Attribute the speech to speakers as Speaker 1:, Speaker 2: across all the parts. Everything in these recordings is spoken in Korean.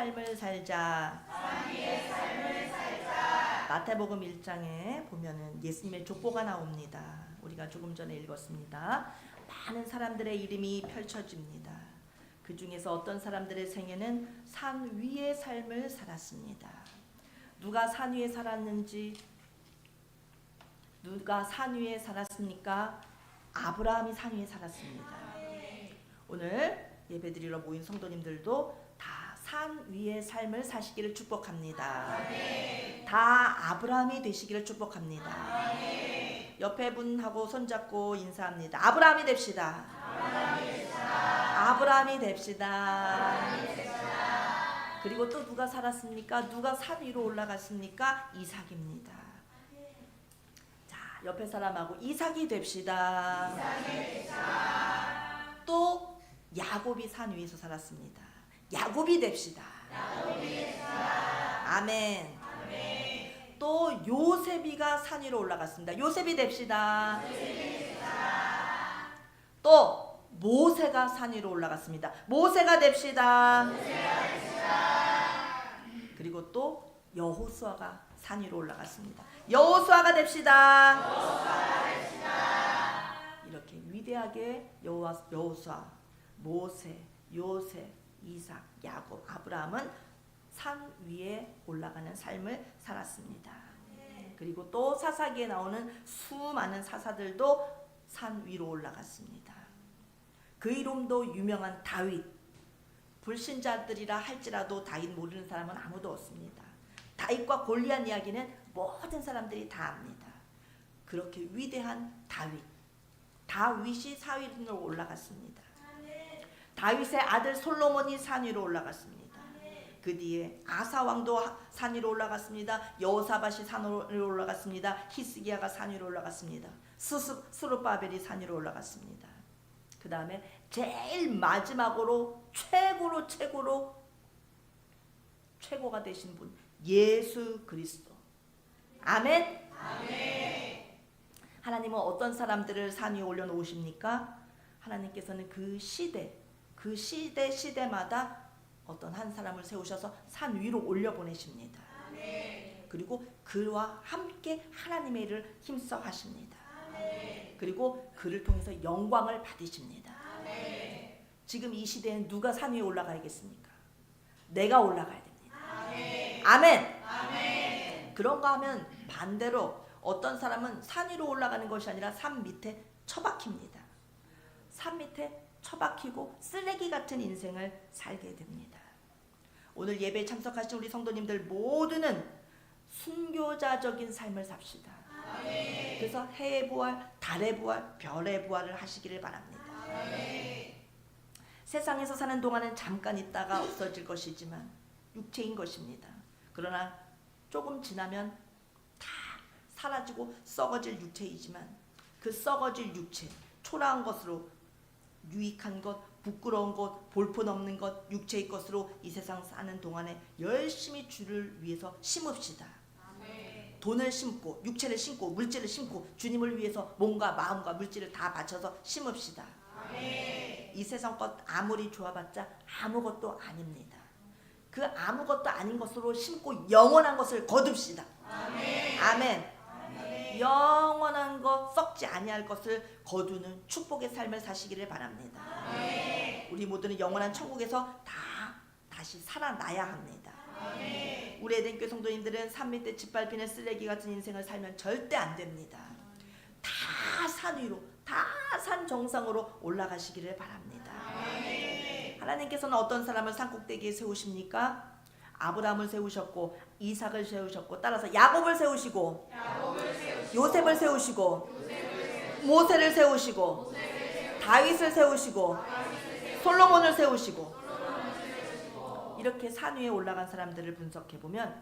Speaker 1: 삶을 살자.
Speaker 2: 산 위의 삶을 살자.
Speaker 1: 마태복음 1장에 보면은 예수님의 족보가 나옵니다. 우리가 조금 전에 읽었습니다. 많은 사람들의 이름이 펼쳐집니다. 그 중에서 어떤 사람들의 생애는 산 위의 삶을 살았습니다. 누가 산 위에 살았는지, 누가 산 위에 살았습니까? 아브라함이 산 위에 살았습니다. 오늘 예배드리러 모인 성도님들도 다 산 위의 삶을 사시기를 축복합니다. 다 아브라함이 되시기를 축복합니다. 옆에 분하고 손잡고 인사합니다. 아브라함이 됩시다. 아브라함이 됩시다. 그리고 또 누가 살았습니까? 누가 산 위로 올라갔습니까? 이삭입니다. 자, 옆에 사람하고 이삭이 됩시다. 또 야곱이 산 위에서 살았습니다. 야곱이 됩시다. 아멘. 또 요셉이가 산 위로 올라갔습니다. 요셉이 됩시다. 또 모세가 산 위로 올라갔습니다. 모세가 됩시다. 그리고 또 여호수아가 산 위로 올라갔습니다. 여호수아가 됩시다. 이렇게 위대하게 여호수아, 모세, 요셉, 이삭, 야곱, 아브라함은 산 위에 올라가는 삶을 살았습니다. 그리고 또 사사기에 나오는 수많은 사사들도 산 위로 올라갔습니다. 그 이름도 유명한 다윗. 불신자들이라 할지라도 다윗 모르는 사람은 아무도 없습니다. 다윗과 골리앗 이야기는 모든 사람들이 다 압니다. 그렇게 위대한 다윗이 산 위로 올라갔습니다. 다윗의 아들 솔로몬이 산 위로 올라갔습니다. 그 뒤에 아사 왕도 산 위로 올라갔습니다. 여호사밧이 산 위로 올라갔습니다. 히스기야가 산 위로 올라갔습니다. 스룹바벨이 산 위로 올라갔습니다. 그 다음에 제일 마지막으로 최고가 되신 분, 예수 그리스도. 아멘. 하나님은 어떤 사람들을 산 위에 올려놓으십니까? 하나님께서는 그 시대마다 어떤 한 사람을 세우셔서 산 위로 올려보내십니다. 그리고 그와 함께 하나님의 일을 힘써 하십니다. 그리고 그를 통해서 영광을 받으십니다. 지금 이 시대엔 누가 산 위에 올라가야겠습니까? 내가 올라가야 됩니다. 아멘. 그런가 하면 반대로 어떤 사람은 산 위로 올라가는 것이 아니라 산 밑에 처박힙니다. 산 밑에 처박히고 쓰레기 같은 인생을 살게 됩니다. 오늘 예배에 참석하신 우리 성도님들 모두는 순교자적인 삶을 삽시다. 그래서 해의 부활, 달의 부활, 별의 부활을 하시기를 바랍니다. 세상에서 사는 동안은 잠깐 있다가 없어질 것이지만 육체인 것입니다. 그러나 조금 지나면 다 사라지고 썩어질 육체이지만 그 썩어질 육체, 초라한 것으로 유익한 것, 부끄러운 것, 볼품없는 것, 육체의 것으로 이 세상 사는 동안에 열심히 주를 위해서 심읍시다. 돈을 심고, 육체를 심고, 물질을 심고, 주님을 위해서 몸과 마음과 물질을 다 바쳐서 심읍시다. 이 세상 것 아무리 좋아봤자 아무것도 아닙니다. 그 아무것도 아닌 것으로 심고 영원한 것을 거둡시다. 아멘. 영원한 것, 썩지 아니할 것을 거두는 축복의 삶을 사시기를 바랍니다. 우리 모두는 영원한 천국에서 다시 살아나야 합니다. 우리 에덴교회 성도님들은 산 밑에 짓밟히는 쓰레기 같은 인생을 살면 절대 안 됩니다. 다 산 위로, 다 산 정상으로 올라가시기를 바랍니다. 하나님께서는 어떤 사람을 산 꼭대기에 세우십니까? 아브라함을 세우셨고 이삭을 세우셨고 따라서 야곱을 세우시고 요셉을 세우시고 모세를 세우시고 다윗을 세우시고 솔로몬을 세우시고 이렇게 산 위에 올라간 사람들을 분석해보면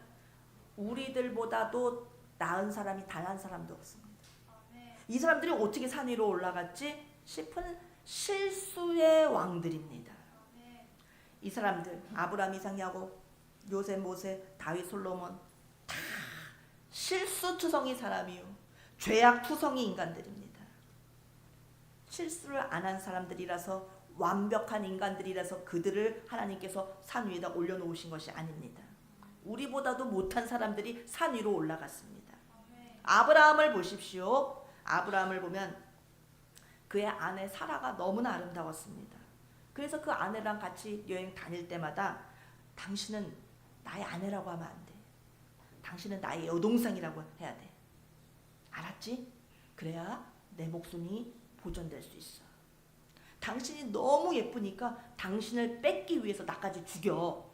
Speaker 1: 우리들보다도 나은 사람이 단 한 사람도 없습니다. 이 사람들이 어떻게 산 위로 올라갔지 싶은 실수의 왕들입니다. 이 사람들 아브라함, 이삭, 야곱, 요셉, 모세, 다윗, 솔로몬 다 실수투성이 사람이요 죄악투성이 인간들입니다. 실수를 안 한 사람들이라서 완벽한 인간들이라서 그들을 하나님께서 산 위에다 올려놓으신 것이 아닙니다. 우리보다도 못한 사람들이 산 위로 올라갔습니다. 아브라함을 보십시오. 아브라함을 보면 그의 아내 사라가 너무나 아름다웠습니다. 그래서 그 아내랑 같이 여행 다닐 때마다 당신은 나의 아내라고 하면 안 돼. 당신은 나의 여동생이라고 해야 돼. 알았지? 그래야 내 목숨이 보존될 수 있어. 당신이 너무 예쁘니까 당신을 뺏기 위해서 나까지 죽여.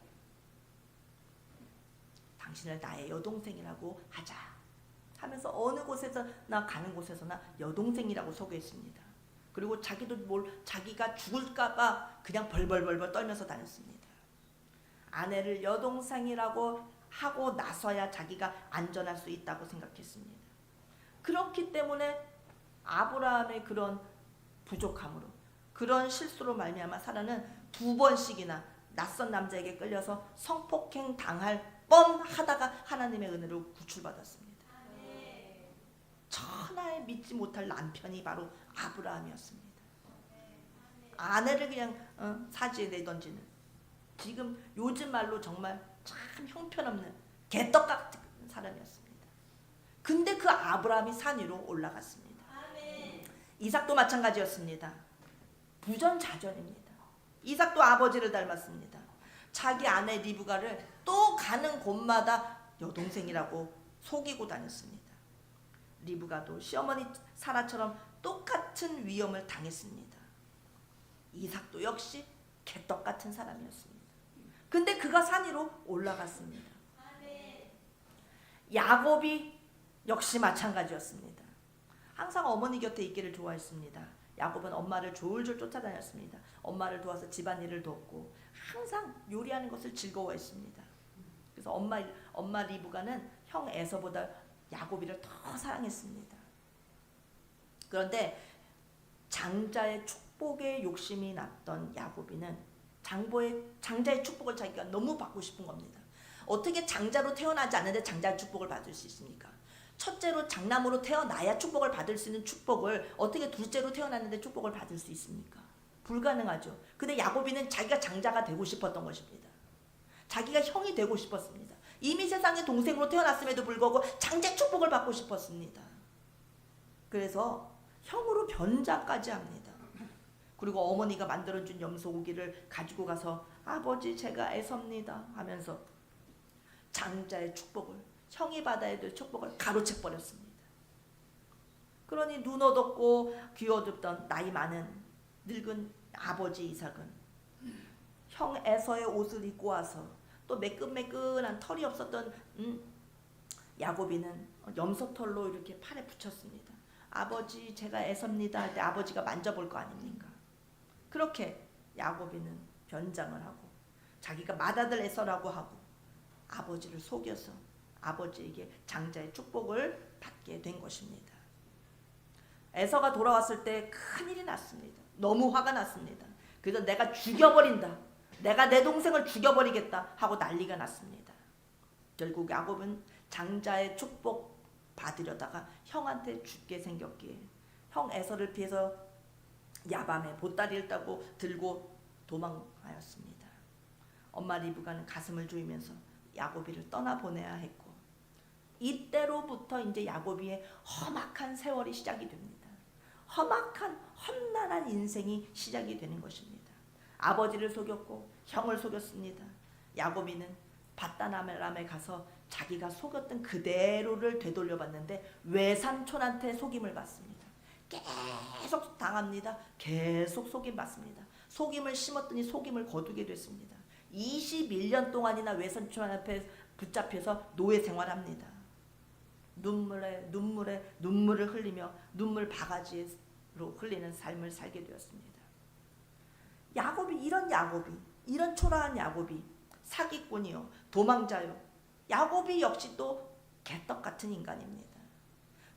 Speaker 1: 당신을 나의 여동생이라고 하자 하면서 어느 곳에서나 가는 곳에서나 여동생이라고 소개했습니다. 그리고 자기가 죽을까봐 그냥 벌벌벌벌 떨면서 다녔습니다. 아내를 여동생이라고 하고 나서야 자기가 안전할 수 있다고 생각했습니다. 그렇기 때문에 아브라함의 그런 부족함으로, 그런 실수로 말미암아 사라는 2번씩이나 낯선 남자에게 끌려서 성폭행 당할 뻔하다가 하나님의 은혜로 구출받았습니다. 천하에 믿지 못할 남편이 바로 아브라함이었습니다. 아내를 그냥 사지에 내던지는, 지금 요즘 말로 정말 참 형편없는 개떡 같은 사람이었습니다. 근데 그 아브라함이 산 위로 올라갔습니다. 이삭도 마찬가지였습니다. 부전자전입니다. 이삭도 아버지를 닮았습니다. 자기 아내 리브가를 또 가는 곳마다 여동생이라고 속이고 다녔습니다. 리브가도 시어머니 사라처럼 똑같은 위험을 당했습니다. 이삭도 역시 개떡 같은 사람이었습니다. 근데 그가 산 위로 올라갔습니다. 야곱이 역시 마찬가지였습니다. 항상 어머니 곁에 있기를 좋아했습니다. 야곱은 엄마를 졸졸 쫓아다녔습니다. 엄마를 도와서 집안일을 돕고 항상 요리하는 것을 즐거워했습니다. 그래서 엄마 리브가는 형 에서보다 야곱이를 더 사랑했습니다. 그런데 장자의 축복에 욕심이 났던 야곱이는 장자의 축복을 자기가 너무 받고 싶은 겁니다. 어떻게 장자로 태어나지 않는데 장자의 축복을 받을 수 있습니까? 첫째로 장남으로 태어나야 축복을 받을 수 있는 축복을 어떻게 둘째로 태어났는데 축복을 받을 수 있습니까? 불가능하죠. 근데 야곱이는 자기가 장자가 되고 싶었던 것입니다. 자기가 형이 되고 싶었습니다. 이미 세상에 동생으로 태어났음에도 불구하고 장자의 축복을 받고 싶었습니다. 그래서 형으로 변장까지 합니다. 그리고 어머니가 만들어준 염소고기를 가지고 가서 아버지 제가 애섭니다 하면서 장자의 축복을, 형이 받아야 될 축복을 가로채 버렸습니다. 그러니 눈 어둡고 귀 어둡던 나이 많은 늙은 아버지 이삭은 형 에서의 옷을 입고 와서 또 매끈매끈한 털이 없었던 야곱이는 염소털로 이렇게 팔에 붙였습니다. 아버지 제가 애섭니다 할 때 아버지가 만져볼 거 아닙니까? 그렇게 야곱이는 변장을 하고 자기가 맏아들 에서라고 하고 아버지를 속여서 아버지에게 장자의 축복을 받게 된 것입니다. 에서가 돌아왔을 때 큰일이 났습니다. 너무 화가 났습니다. 그래서 내가 죽여버린다, 내가 내 동생을 죽여버리겠다 하고 난리가 났습니다. 결국 야곱은 장자의 축복 받으려다가 형한테 죽게 생겼기에 형 에서를 피해서 야밤에 보따리를 따고 들고 도망하였습니다. 엄마 리브가는 가슴을 조이면서 야곱이를 떠나보내야 했고, 이때로부터 이제 야곱이의 험악한 세월이 시작이 됩니다. 험악한 험난한 인생이 시작이 되는 것입니다. 아버지를 속였고 형을 속였습니다. 야곱이는 밧다나람에 가서 자기가 속였던 그대로를 되돌려봤는데 외삼촌한테 속임을 받습니다. 계속 당합니다. 계속 속임받습니다. 속임을 심었더니 속임을 거두게 됐습니다. 21년 동안이나 외삼촌 앞에 붙잡혀서 노예 생활합니다. 눈물을 흘리며 눈물 바가지로 흘리는 삶을 살게 되었습니다. 야곱이 이런 초라한 야곱이 사기꾼이요, 도망자요, 야곱이 역시 또 개떡 같은 인간입니다.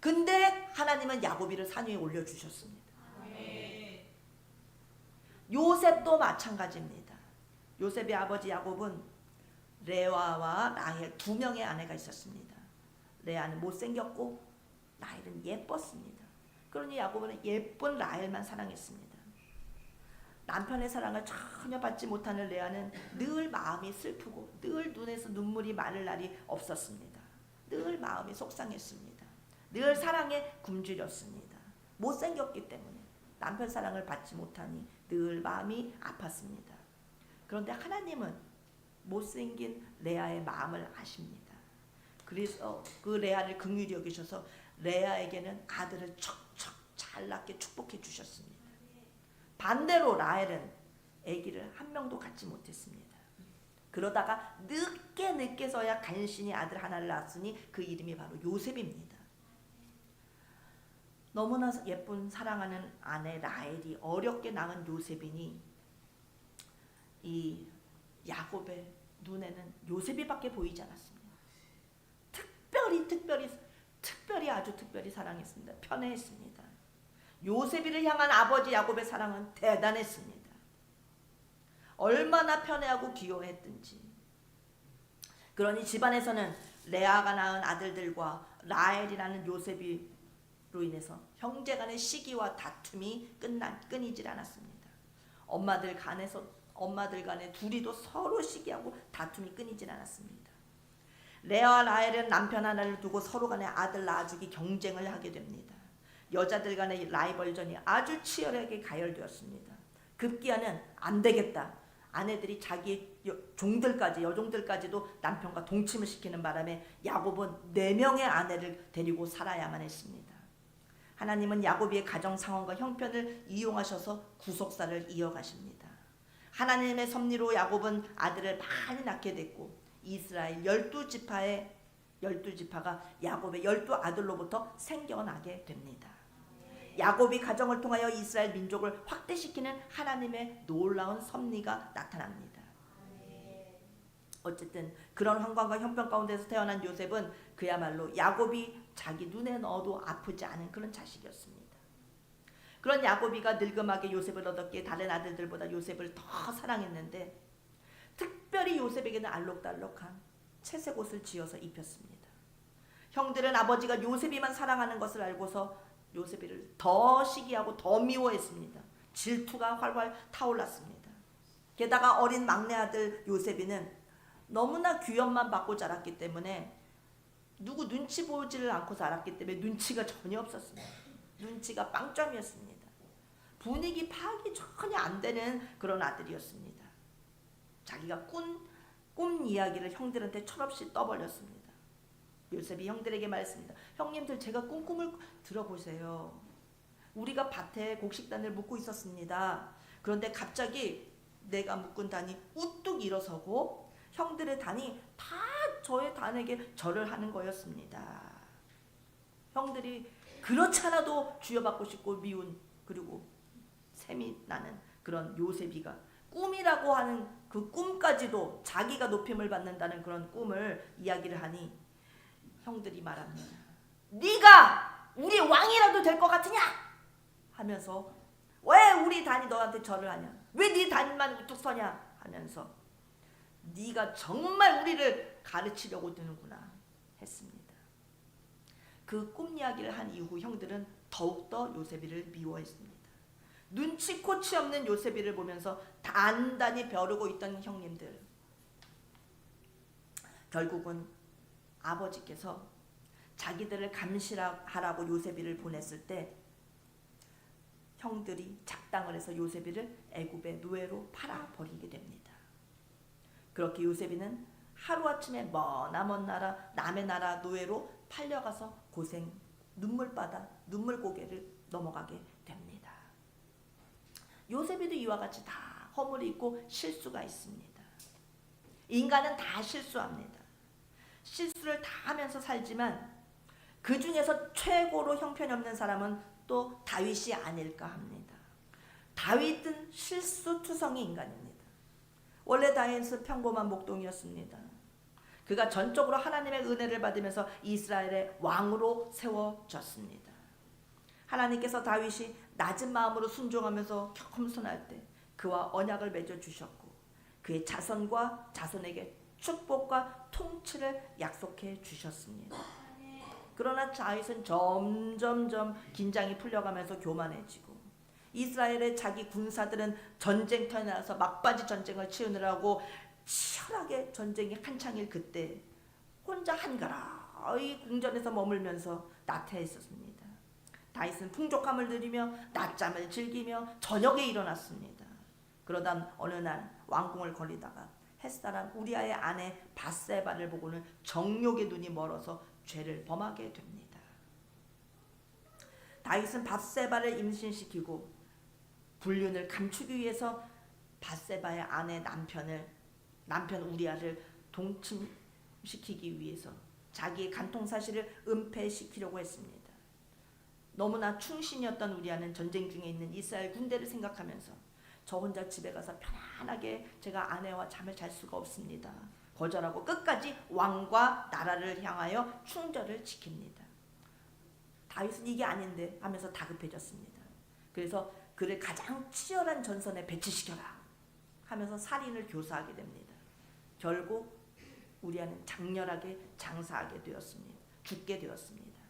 Speaker 1: 근데 하나님은 야곱이를 산 위에 올려주셨습니다. 요셉도 마찬가지입니다. 요셉의 아버지 야곱은 레아와 라헬 2명의 아내가 있었습니다. 레아는 못생겼고 라헬은 예뻤습니다. 그러니 야곱은 예쁜 라헬만 사랑했습니다. 남편의 사랑을 전혀 받지 못하는 레아는 늘 마음이 슬프고 늘 눈에서 눈물이 마를 날이 없었습니다. 늘 마음이 속상했습니다. 늘 사랑에 굶주렸습니다. 못생겼기 때문에 남편 사랑을 받지 못하니 늘 마음이 아팠습니다. 그런데 하나님은 못생긴 레아의 마음을 아십니다. 그래서 그 레아를 긍휼히 여기셔서 레아에게는 아들을 척척 잘 낳게 축복해 주셨습니다. 반대로 라헬은 아기를 한 명도 갖지 못했습니다. 그러다가 늦게서야 간신히 아들 하나를 낳았으니 그 이름이 바로 요셉입니다. 너무나 예쁜 사랑하는 아내 라헬이 어렵게 낳은 요셉이니 이 야곱의 눈에는 요셉이밖에 보이지 않았습니다. 특별히 아주 특별히 사랑했습니다. 편애했습니다. 요셉이를 향한 아버지 야곱의 사랑은 대단했습니다. 얼마나 편애하고 귀여워했든지. 그러니 집안에서는 레아가 낳은 아들들과 라헬이라는 요셉으로 인해서 형제간의 시기와 다툼이 끊이질 않았습니다. 엄마들 간에 둘이도 서로 시기하고 다툼이 끊이질 않았습니다. 레아와 라헬은 남편 하나를 두고 서로 간에 아들 낳아주기 경쟁을 하게 됩니다. 여자들 간의 라이벌전이 아주 치열하게 가열되었습니다. 급기야는 안 되겠다. 아내들이 자기 여종들까지도 남편과 동침을 시키는 바람에 야곱은 4명의 아내를 데리고 살아야만 했습니다. 하나님은 야곱의 가정 상황과 형편을 이용하셔서 구속사를 이어가십니다. 하나님의 섭리로 야곱은 아들을 많이 낳게 됐고 이스라엘 12지파가 야곱의 12아들로부터 생겨나게 됩니다. 야곱이 가정을 통하여 이스라엘 민족을 확대시키는 하나님의 놀라운 섭리가 나타납니다. 어쨌든 그런 환경과 형편 가운데서 태어난 요셉은 그야말로 야곱이 자기 눈에 넣어도 아프지 않은 그런 자식이었습니다. 그런 야곱이가 늙음하게 요셉을 얻었기에 다른 아들들보다 요셉을 더 사랑했는데 특별히 요셉에게는 알록달록한 채색 옷을 지어서 입혔습니다. 형들은 아버지가 요셉이만 사랑하는 것을 알고서 요셉이를 더 시기하고 더 미워했습니다. 질투가 활활 타올랐습니다. 게다가 어린 막내 아들 요셉이는 너무나 귀염만 받고 자랐기 때문에 누구 눈치 보지를 않고 자랐기 때문에 눈치가 전혀 없었습니다. 눈치가 빵점이었습니다. 분위기 파악이 전혀 안 되는 그런 아들이었습니다. 자기가 꿈 이야기를 형들한테 철없이 떠벌렸습니다. 요셉이 형들에게 말했습니다. 형님들 제가 꿈을 들어보세요. 우리가 밭에 곡식단을 묶고 있었습니다. 그런데 갑자기 내가 묶은 단이 우뚝 일어서고 형들의 단이 다 저의 단에게 절을 하는 거였습니다. 형들이 그렇지 않아도 쥐어받고 싶고 미운 그리고 샘이 나는 그런 요셉이가 꿈이라고 하는 그 꿈까지도 자기가 높임을 받는다는 그런 꿈을 이야기를 하니 형들이 말합니다. 네가 우리 왕이라도 될 것 같으냐? 하면서 왜 우리 단이 너한테 절을 하냐? 왜 네 단만 우뚝 서냐? 하면서 네가 정말 우리를 가르치려고 드는구나 했습니다. 그 꿈 이야기를 한 이후 형들은 더욱더 요셉이를 미워했습니다. 눈치코치 없는 요셉이를 보면서 단단히 벼르고 있던 형님들, 결국은 아버지께서 자기들을 감시하라고 요셉이를 보냈을 때 형들이 작당을 해서 요셉이를 애굽의 노예로 팔아버리게 됩니다. 그렇게 요셉이는 하루아침에 머나먼 나라 남의 나라 노예로 팔려가서 고생 눈물바다 눈물고개를 넘어가게 됩니다. 요셉이도 이와 같이 다 허물이 있고 실수가 있습니다. 인간은 다 실수합니다. 실수를 다 하면서 살지만 그 중에서 최고로 형편없는 사람은 또 다윗이 아닐까 합니다. 다윗은 실수투성이 인간입니다. 원래 다윗은 평범한 목동이었습니다. 그가 전적으로 하나님의 은혜를 받으면서 이스라엘의 왕으로 세워졌습니다. 하나님께서 다윗이 낮은 마음으로 순종하면서 겸손할 때 그와 언약을 맺어 주셨고 그의 자손과 자손에게 축복과 통치를 약속해 주셨습니다. 그러나 다윗은 점점점 긴장이 풀려가면서 교만해지고 이스라엘의 자기 군사들은 전쟁터에 나가서 막바지 전쟁을 치르느라고 치열하게 전쟁이 한창일 그때 혼자 한가라이 궁전에서 머물면서 나태해 있었습니다. 다윗은 풍족함을 누리며 낮잠을 즐기며 저녁에 일어났습니다. 그러다 어느 날 왕궁을 거리다가 햇사람 우리아의 아내 밧세바를 보고는 정욕의 눈이 멀어서 죄를 범하게 됩니다. 다윗은 밧세바를 임신시키고 불륜을 감추기 위해서 밧세바의 아내 남편 우리아를 동침시키기 위해서 자기의 간통 사실을 은폐시키려고 했습니다. 너무나 충신이었던 우리아는 전쟁 중에 있는 이스라엘 군대를 생각하면서 저 혼자 집에 가서 편안하게 제가 아내와 잠을 잘 수가 없습니다. 거절하고 끝까지 왕과 나라를 향하여 충절을 지킵니다. 다윗은 이게 아닌데 하면서 다급해졌습니다. 그래서 그를 가장 치열한 전선에 배치시켜라 하면서 살인을 교사하게 됩니다. 결국 우리아는 장렬하게 장사하게 되었습니다. 죽게 되었습니다.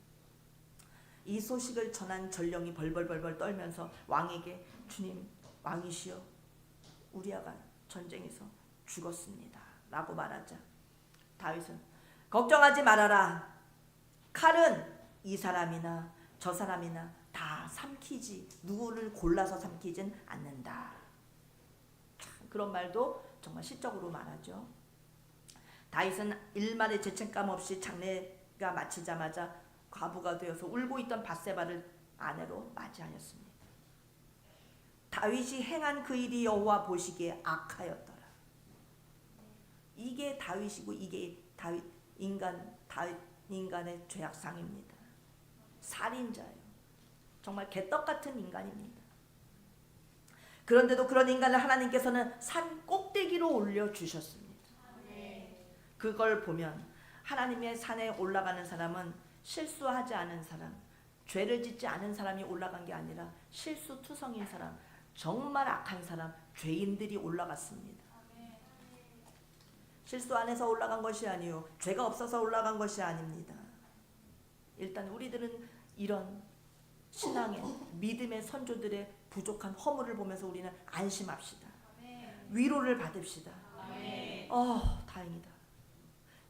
Speaker 1: 이 소식을 전한 전령이 벌벌벌벌 떨면서 왕에게 주님 왕이시여 우리아가 전쟁에서 죽었습니다 라고 말하자 다윗은 걱정하지 말아라. 칼은 이 사람이나 저 사람이나 다 삼키지 누구를 골라서 삼키진 않는다. 그런 말도 정말 시적으로 말하죠. 다윗은 일말의 죄책감 없이 장례가 마치자마자 과부가 되어서 울고 있던 밧세바를 아내로 맞이하였습니다. 다윗이 행한 그 일이 여호와 보시기에 악하였더라. 이게 다윗이고 이게 인간의 죄악상입니다. 살인자예요. 정말 개떡 같은 인간입니다. 그런데도 그런 인간을 하나님께서는 산 꼭대기로 올려주셨습니다. 그걸 보면 하나님의 산에 올라가는 사람은 실수하지 않은 사람, 죄를 짓지 않은 사람이 올라간 게 아니라 실수투성인 사람, 정말 악한 사람, 죄인들이 올라갔습니다. 실수 안 해서 올라간 것이 아니요 죄가 없어서 올라간 것이 아닙니다. 일단 우리들은 이런 신앙의 믿음의 선조들의 부족한 허물을 보면서 우리는 안심합시다. 위로를 받읍시다. 다행이다.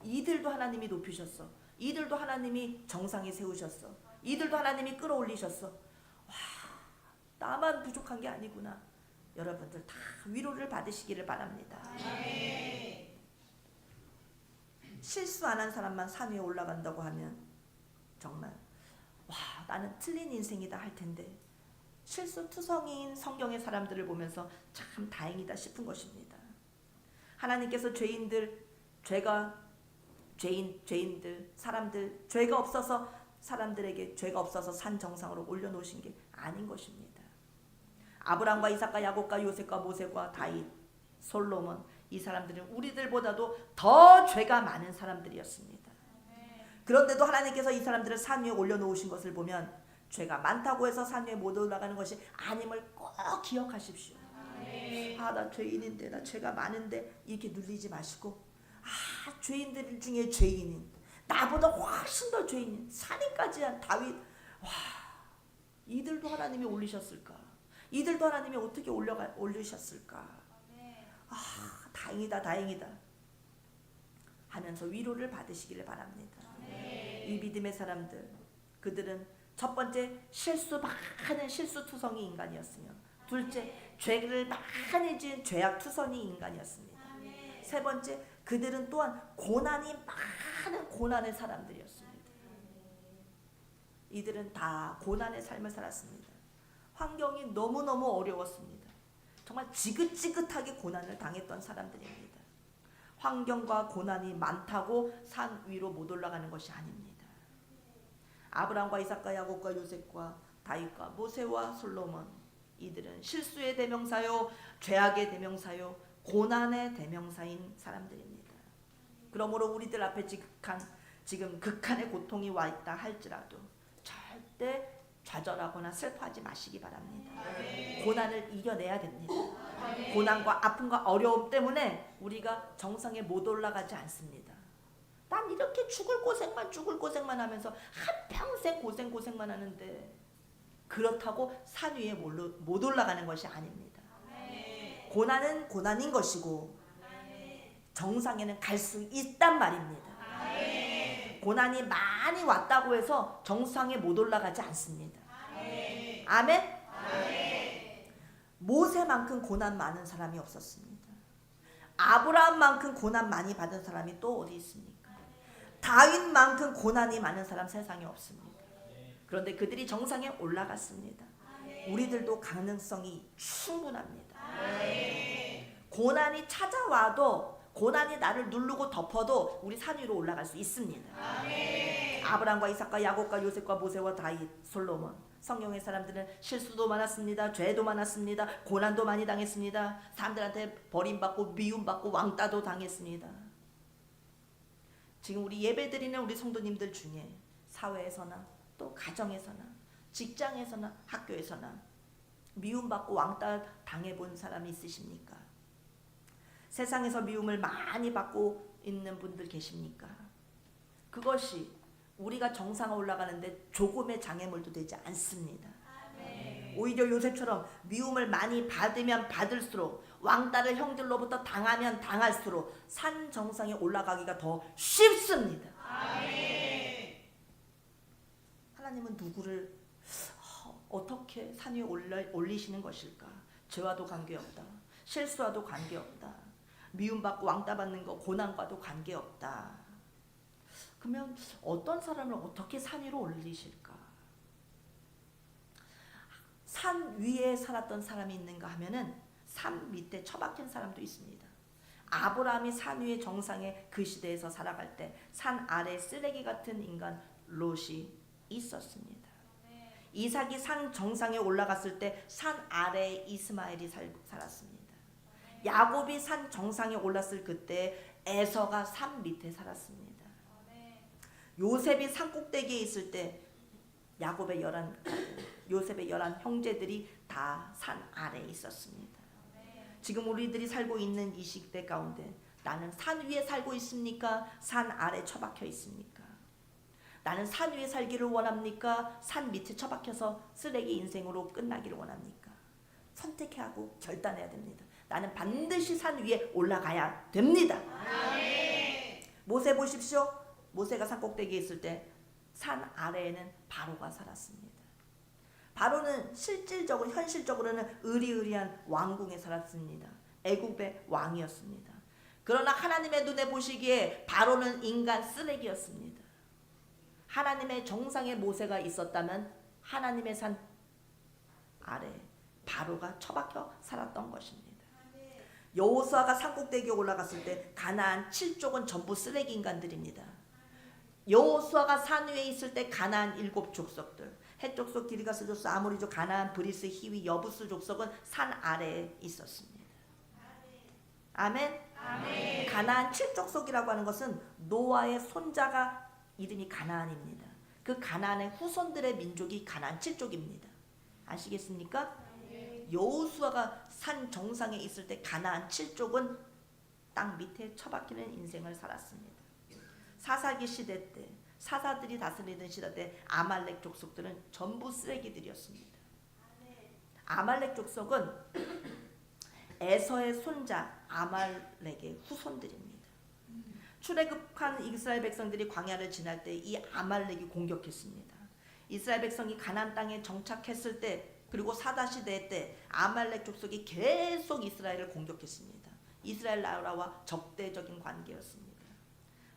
Speaker 1: 이들도 하나님이 높이셨어. 이들도 하나님이 정상에 세우셨어. 이들도 하나님이 끌어올리셨어. 와, 나만 부족한 게 아니구나. 여러분들 다 위로를 받으시기를 바랍니다. 실수 안 한 사람만 산 위에 올라간다고 하면 정말 와 나는 틀린 인생이다 할 텐데 실수투성이인 성경의 사람들을 보면서 참 다행이다 싶은 것입니다. 하나님께서 죄인들 사람들 죄가 없어서 사람들에게 죄가 없어서 산 정상으로 올려놓으신 게 아닌 것입니다. 아브라함과 이삭과 야곱과 요셉과 모세과 다윗, 솔로몬 이 사람들은 우리들보다도 더 죄가 많은 사람들이었습니다. 그런데도 하나님께서 이 사람들을 산 위에 올려놓으신 것을 보면 죄가 많다고 해서 산 위에 못 올라가는 것이 아님을 꼭 기억하십시오. 나 죄인인데 나 죄가 많은데 이렇게 눌리지 마시고 죄인들 중에 죄인인 나보다 훨씬 더 죄인인 살인까지 한 다윗 이들도 하나님이 올리셨을까? 이들도 하나님이 어떻게 올리셨을까? 다행이다 하면서 위로를 받으시기를 바랍니다. 이 믿음의 사람들 그들은 첫 번째 실수 많은 실수투성이 인간이었으며 둘째 죄를 많이 지은 죄악투성이 인간이었습니다. 세 번째 그들은 또한 고난이 많은 고난의 사람들이었습니다. 이들은 다 고난의 삶을 살았습니다. 환경이 너무너무 어려웠습니다. 정말 지긋지긋하게 고난을 당했던 사람들입니다. 환경과 고난이 많다고 산 위로 못 올라가는 것이 아닙니다. 아브라함과 이삭과 야곱과 요셉과 다윗과 모세와 솔로몬 이들은 실수의 대명사요 죄악의 대명사요 고난의 대명사인 사람들입니다. 그러므로 우리들 앞에 지금 극한의 고통이 와 있다 할지라도 절대 좌절하거나 슬퍼하지 마시기 바랍니다. 고난을 이겨내야 됩니다. 고난과 아픔과 어려움 때문에 우리가 정상에 못 올라가지 않습니다. 난 이렇게 죽을 고생만 하면서 한평생 고생만 하는데 그렇다고 산 위에 못 올라가는 것이 아닙니다. 고난은 고난인 것이고 정상에는 갈 수 있단 말입니다. 고난이 많이 왔다고 해서 정상에 못 올라가지 않습니다. 아멘? 모세만큼 고난 많은 사람이 없었습니다. 아브라함만큼 고난 많이 받은 사람이 또 어디 있습니까? 다윗만큼 고난이 많은 사람 세상에 없습니다. 그런데 그들이 정상에 올라갔습니다. 우리들도 가능성이 충분합니다. 고난이 찾아와도, 고난이 나를 누르고 덮어도 우리 산 위로 올라갈 수 있습니다. 아브라함과 이삭과 야곱과 요셉과 모세와 다윗, 솔로몬, 성경의 사람들은 실수도 많았습니다. 죄도 많았습니다. 고난도 많이 당했습니다. 사람들한테 버림받고 미움받고 왕따도 당했습니다. 지금 우리 예배드리는 우리 성도님들 중에 사회에서나 또 가정에서나 직장에서나 학교에서나 미움받고 왕따 당해본 사람이 있으십니까? 세상에서 미움을 많이 받고 있는 분들 계십니까? 그것이 우리가 정상에 올라가는데 조금의 장애물도 되지 않습니다. 오히려 요셉처럼 미움을 많이 받으면 받을수록, 왕따를 형들로부터 당하면 당할수록 산 정상에 올라가기가 더 쉽습니다. 하나님은 누구를 어떻게 산 위에 올리시는 것일까? 죄와도 관계없다. 실수와도 관계없다. 미움받고 왕따받는 거 고난과도 관계없다. 그러면 어떤 사람을 어떻게 산 위로 올리실까? 산 위에 살았던 사람이 있는가 하면은 산 밑에 처박힌 사람도 있습니다. 아브라함이 산 위에 정상에 그 시대에서 살아갈 때 산 아래 쓰레기 같은 인간 롯이 있었습니다. 이삭이 산 정상에 올라갔을 때 산 아래에 이스마엘이 살았습니다. 야곱이 산 정상에 올랐을 그때 에서가 산 밑에 살았습니다. 요셉이 산 꼭대기에 있을 때 야곱의 11가족, 요셉의 11 형제들이 다 산 아래에 있었습니다. 지금 우리들이 살고 있는 이 시대 가운데 나는 산 위에 살고 있습니까? 산 아래 처박혀 있습니까? 나는 산 위에 살기를 원합니까? 산 밑에 처박혀서 쓰레기 인생으로 끝나기를 원합니까? 선택하고 결단해야 됩니다. 나는 반드시 산 위에 올라가야 됩니다. 모세 보십시오. 모세가 산 꼭대기에 있을 때 산 아래에는 바로가 살았습니다. 바로는 실질적으로 현실적으로는 의리의리한 왕궁에 살았습니다. 애국의 왕이었습니다. 그러나 하나님의 눈에 보시기에 바로는 인간 쓰레기였습니다. 하나님의 정상에 모세가 있었다면 하나님의 산 아래 바로가 처박혀 살았던 것입니다. 여호수아가 산 꼭대기에 올라갔을 때 가나안 7족은 전부 쓰레기 인간들입니다. 여호수아가 산 위에 있을 때 가나안 7 족속들, 헷 족속, 기르가스 족속, 아모리족, 가나안, 브리스, 히위, 여부스 족속은 산 아래에 있었습니다. 아멘. 아멘. 가나안 7족속이라고 하는 것은 노아의 손자가 이름이 가나안입니다. 그 가나안의 후손들의 민족이 가나안 7족입니다. 아시겠습니까? 여호수아가 산 정상에 있을 때 가나안 7족은 땅 밑에 처박히는 인생을 살았습니다. 사사기 시대 때, 사사들이 다스리던 시대 때 아말렉 족속들은 전부 쓰레기들이었습니다. 아말렉 족속은 에서의 손자 아말렉의 후손들입니다. 출애굽한 이스라엘 백성들이 광야를 지날 때 이 아말렉이 공격했습니다. 이스라엘 백성이 가나안 땅에 정착했을 때, 그리고 사다 시대 때 아말렉 족속이 계속 이스라엘을 공격했습니다. 이스라엘 나라와 적대적인 관계였습니다.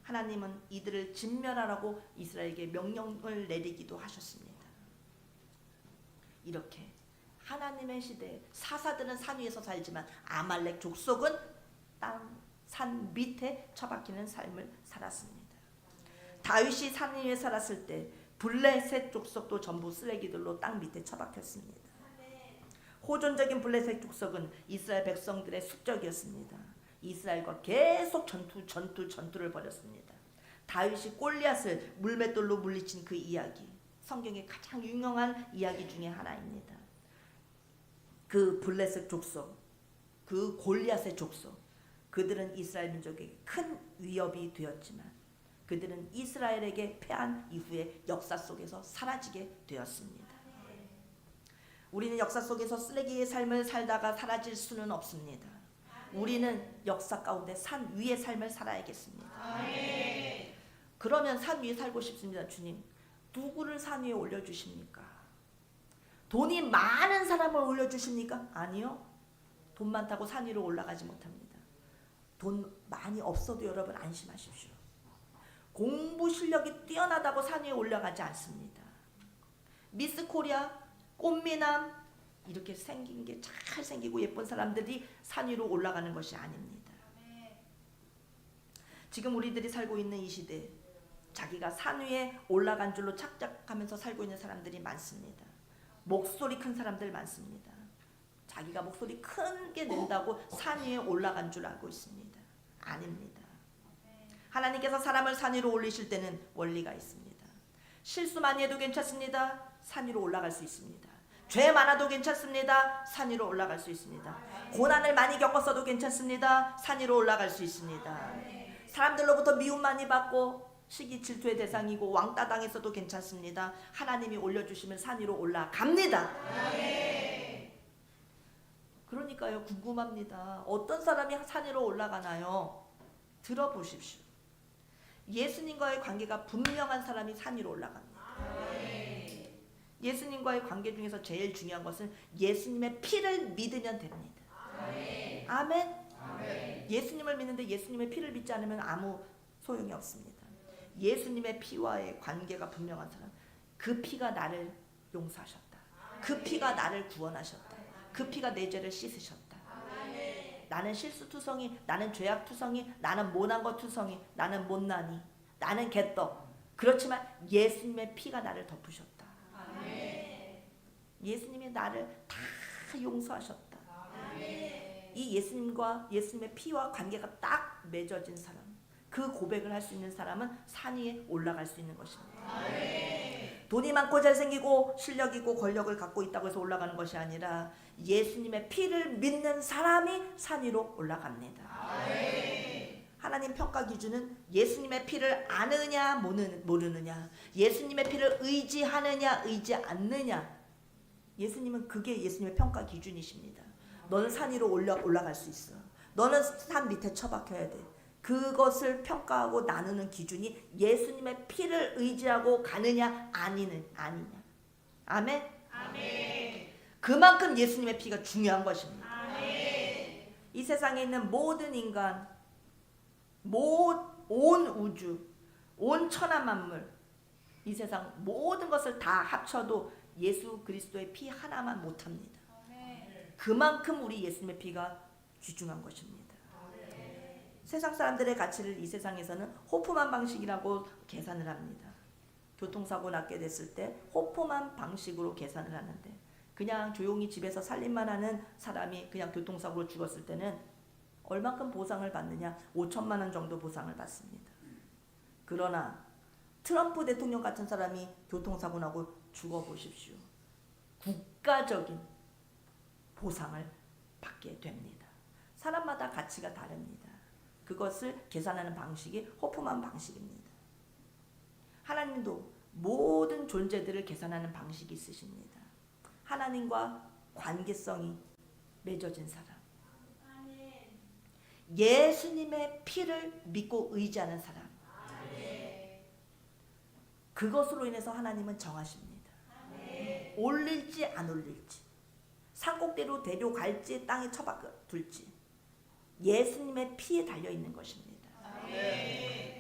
Speaker 1: 하나님은 이들을 진멸하라고 이스라엘에게 명령을 내리기도 하셨습니다. 이렇게 하나님의 시대에 사사들은 산 위에서 살지만 아말렉 족속은 산 밑에 처박히는 삶을 살았습니다. 다윗이 산 위에 살았을 때 블레셋 족속도 전부 쓰레기들로 땅 밑에 처박혔습니다. 호전적인 블레셋 족속은 이스라엘 백성들의 숙적이었습니다. 이스라엘과 계속 전투를 벌였습니다. 다윗이 골리앗을 물맷돌로 물리친 그 이야기, 성경의 가장 유명한 이야기 중에 하나입니다. 그 블레셋 족속, 그 골리앗의 족속, 그들은 이스라엘 민족에게 큰 위협이 되었지만 그들은 이스라엘에게 패한 이후에 역사 속에서 사라지게 되었습니다. 우리는 역사 속에서 쓰레기의 삶을 살다가 사라질 수는 없습니다. 우리는 역사 가운데 산 위의 삶을 살아야겠습니다. 그러면 산 위에 살고 싶습니다. 주님, 누구를 산 위에 올려주십니까? 돈이 많은 사람을 올려주십니까? 아니요. 돈 많다고 산 위로 올라가지 못합니다. 돈 많이 없어도 여러분 안심하십시오. 공부 실력이 뛰어나다고 산 위에 올라가지 않습니다. 미스 코리아, 꽃미남 이렇게 생긴 게 잘생기고 예쁜 사람들이 산 위로 올라가는 것이 아닙니다. 지금 우리들이 살고 있는 이 시대, 자기가 산 위에 올라간 줄로 착각하면서 살고 있는 사람들이 많습니다. 목소리 큰 사람들 많습니다. 자기가 목소리 큰 게 낸다고 산 위에 올라간 줄 알고 있습니다. 아닙니다. 하나님께서 사람을 산 위로 올리실 때는 원리가 있습니다. 실수 많이 해도 괜찮습니다. 산 위로 올라갈 수 있습니다. 죄 많아도 괜찮습니다. 산 위로 올라갈 수 있습니다. 고난을 많이 겪었어도 괜찮습니다. 산 위로 올라갈 수 있습니다. 사람들로부터 미움 많이 받고 시기 질투의 대상이고 왕따 당했어도 괜찮습니다. 하나님이 올려주시면 산 위로 올라갑니다. 그러니까요, 궁금합니다. 어떤 사람이 산 위로 올라가나요? 들어보십시오. 예수님과의 관계가 분명한 사람이 산 위로 올라갑니다. 예수님과의 관계 중에서 제일 중요한 것은 예수님의 피를 믿으면 됩니다. 아멘. 예수님을 믿는데 예수님의 피를 믿지 않으면 아무 소용이 없습니다. 예수님의 피와의 관계가 분명한 사람, 그 피가 나를 용서하셨다. 그 피가 나를 구원하셨다. 그 피가 내 죄를 씻으셨다. 나는 실수투성이, 나는 죄악투성이, 나는 모난 것투성이, 나는 못나니, 나는 개떡. 그렇지만 예수님의 피가 나를 덮으셨다. 예수님이 나를 다 용서하셨다. 이 예수님과 예수님의 피와 관계가 딱 맺어진 사람, 그 고백을 할 수 있는 사람은 산 위에 올라갈 수 있는 것입니다. 돈이 많고 잘생기고 실력 있고 권력을 갖고 있다고 해서 올라가는 것이 아니라 예수님의 피를 믿는 사람이 산 위로 올라갑니다. 하나님 평가 기준은 예수님의 피를 아느냐 모르느냐, 예수님의 피를 의지하느냐 의지 않느냐. 예수님은 그게 예수님의 평가 기준이십니다. 너는 산 위로 올라갈 수 있어. 너는 산 밑에 처박혀야 돼. 그것을 평가하고 나누는 기준이 예수님의 피를 의지하고 가느냐 아니냐. 아멘? 그만큼 예수님의 피가 중요한 것입니다. 이 세상에 있는 모든 인간, 온 우주, 온 천하 만물, 이 세상 모든 것을 다 합쳐도 예수 그리스도의 피 하나만 못합니다. 그만큼 우리 예수님의 피가 귀중한 것입니다. 세상 사람들의 가치를 이 세상에서는 호프만 방식이라고 계산을 합니다. 교통사고 났게 됐을 때 호프만 방식으로 계산을 하는데, 그냥 조용히 집에서 살림만 하는 사람이 그냥 교통사고로 죽었을 때는 얼만큼 보상을 받느냐? 5천만 원 정도 보상을 받습니다. 그러나 트럼프 대통령 같은 사람이 교통사고 나고 죽어보십시오. 국가적인 보상을 받게 됩니다. 사람마다 가치가 다릅니다. 그것을 계산하는 방식이 호프만 방식입니다. 하나님도 모든 존재들을 계산하는 방식이 있으십니다. 하나님과 관계성이 맺어진 사람, 예수님의 피를 믿고 의지하는 사람, 그것으로 인해서 하나님은 정하십니다. 올릴지 안 올릴지, 산꼭대로 데려갈지 땅에 처박둘지 예수님의 피에 달려있는 것입니다.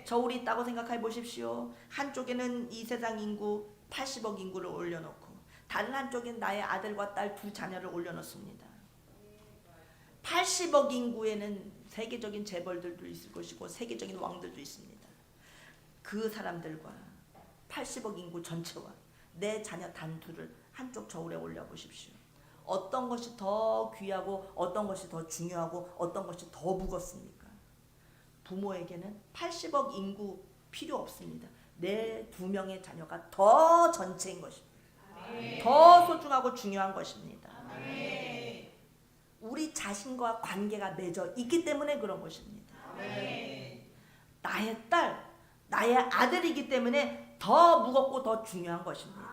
Speaker 1: 저울이 있다고 생각해 보십시오. 한쪽에는 이 세상 인구 80억 인구를 올려놓고 다른 한쪽엔 나의 아들과 딸 두 자녀를 올려놓습니다. 80억 인구에는 세계적인 재벌들도 있을 것이고 세계적인 왕들도 있습니다. 그 사람들과 80억 인구 전체와 내 자녀 단둘을 한쪽 저울에 올려보십시오. 어떤 것이 더 귀하고 어떤 것이 더 중요하고 어떤 것이 더 무겁습니까? 부모에게는 80억 인구 필요 없습니다. 내 2명의 자녀가 더 전체인 것입니다. 더 소중하고 중요한 것입니다. 우리 자신과 관계가 맺어 있기 때문에 그런 것입니다. 나의 딸, 나의 아들이기 때문에 더 무겁고 더 중요한 것입니다.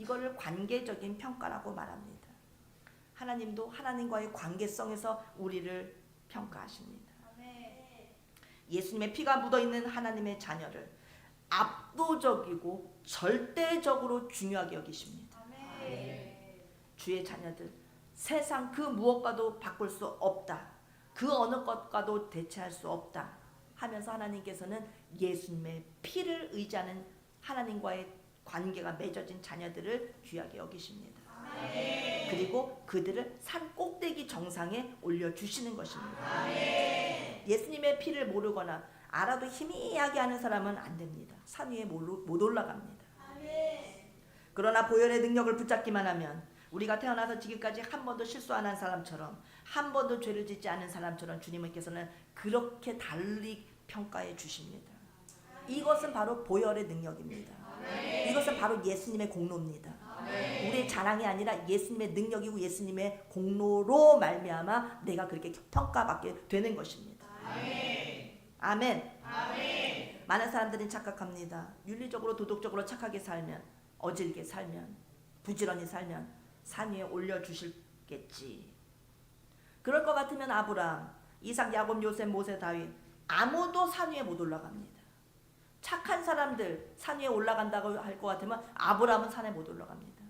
Speaker 1: 이거를 관계적인 평가라고 말합니다. 하나님도 하나님과의 관계성에서 우리를 평가하십니다. 예수님의 피가 묻어있는 하나님의 자녀를 압도적이고 절대적으로 중요하게 여기십니다. 주의 자녀들, 세상 그 무엇과도 바꿀 수 없다, 그 어느 것과도 대체할 수 없다 하면서 하나님께서는 예수님의 피를 의지하는 하나님과의 관계가 맺어진 자녀들을 귀하게 여기십니다. 그리고 그들을 산 꼭대기 정상에 올려주시는 것입니다. 예수님의 피를 모르거나 알아도 희미하게 하는 사람은 안 됩니다. 산 위에 못 올라갑니다. 그러나 보혈의 능력을 붙잡기만 하면 우리가 태어나서 지금까지 한 번도 실수 안 한 사람처럼, 한 번도 죄를 짓지 않은 사람처럼 주님께서는 그렇게 달리 평가해 주십니다. 이것은 바로 보혈의 능력입니다. 이것은 바로 예수님의 공로입니다. 우리의 자랑이 아니라 예수님의 능력이고 예수님의 공로로 말미암아 내가 그렇게 평가받게 되는 것입니다. 아멘. 많은 사람들은 착각합니다. 윤리적으로 도덕적으로 착하게 살면, 어질게 살면, 부지런히 살면 산 위에 올려주실겠지. 그럴 것 같으면 아브라함, 이삭, 야곱, 요셉, 모세, 다윗 아무도 산 위에 못 올라갑니다. 착한 사람들 산 위에 올라간다고 할 것 같으면 아브라함은 산에 못 올라갑니다.